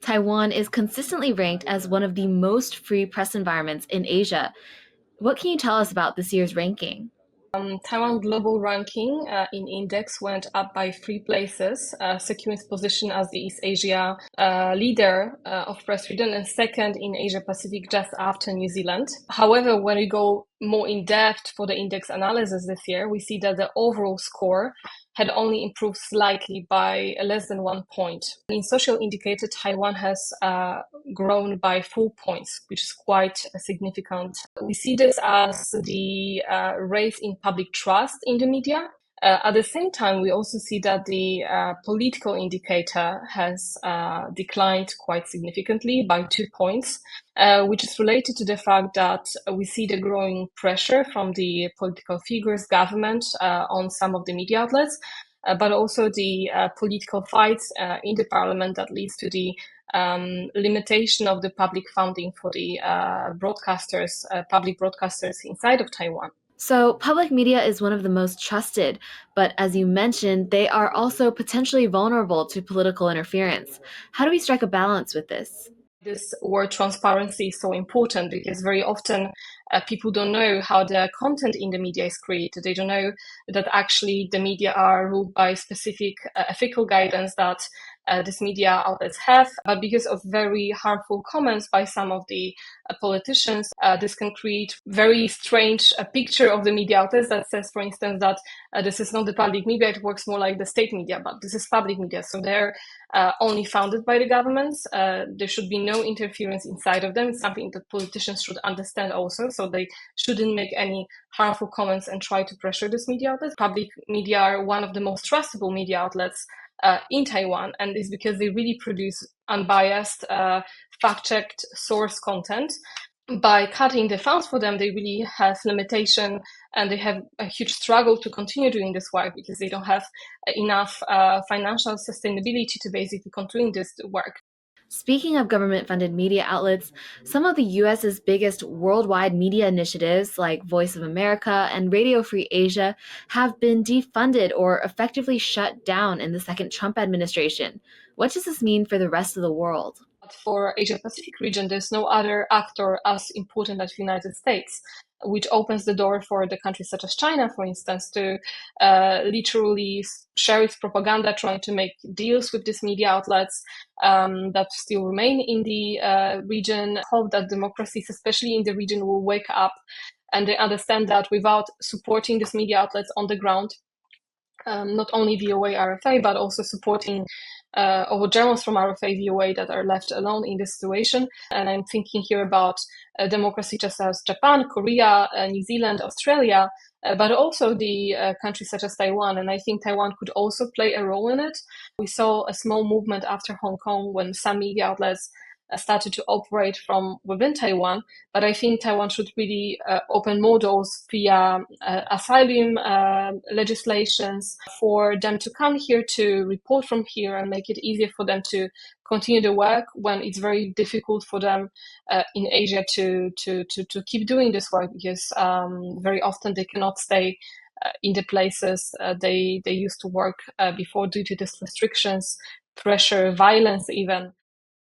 Taiwan is consistently ranked as one of the most free press environments in Asia. What can you tell us about this year's ranking? Taiwan global ranking in index went up by 3 places, securing its position as the East Asia leader of press freedom and second in Asia Pacific just after New Zealand. However, when we go more in depth for the index analysis this year, we see that the overall score had only improved slightly by less than 1 point. In social indicator, Taiwan has grown by 4 points, which is quite significant. We see this as the raise in public trust in the media. At the same time, we also see that the political indicator has declined quite significantly by 2 points, which is related to the fact that we see the growing pressure from the political figures, government on some of the media outlets, but also the political fights in the parliament that leads to the limitation of the public funding for the public broadcasters inside of Taiwan. So, public media is one of the most trusted, but as you mentioned, they are also potentially vulnerable to political interference. How do we strike a balance with this? This word transparency is so important because very often people don't know how the content in the media is created. They don't know that actually the media are ruled by specific ethical guidance that these media outlets have. But because of very harmful comments by some of the politicians, this can create very strange picture of the media outlets that says, for instance, that this is not the public media, it works more like the state media, but this is public media. So they're only founded by the governments. There should be no interference inside of them. It's something that politicians should understand also. So they shouldn't make any harmful comments and try to pressure this media outlets. Public media are one of the most trustable media outlets in Taiwan, and it's because they really produce unbiased, fact-checked source content. By cutting the funds for them, they really have limitation and they have a huge struggle to continue doing this work because they don't have enough financial sustainability to basically continue this work. Speaking of government funded media outlets, some of the US's biggest worldwide media initiatives, like Voice of America and Radio Free Asia, have been defunded or effectively shut down in the second Trump administration. What does this mean for the rest of the world? For Asia Pacific region, there's no other actor as important as the United States, which opens the door for the countries such as China, for instance, to literally share its propaganda, trying to make deals with these media outlets that still remain in the region. Hope that democracies, especially in the region, will wake up and they understand that without supporting these media outlets on the ground, not only VOA, RFA, but also supporting or journalists from RFA, VOA that are left alone in this situation. And I'm thinking here about democracy such as Japan, Korea, New Zealand, Australia, but also the countries such as Taiwan. And I think Taiwan could also play a role in it. We saw a small movement after Hong Kong when some media outlets started to operate from within Taiwan. But I think Taiwan should really open more doors via asylum legislations for them to come here to report from here and make it easier for them to continue the work when it's very difficult for them in Asia to keep doing this work because very often they cannot stay in the places they used to work before due to these restrictions, pressure, violence even.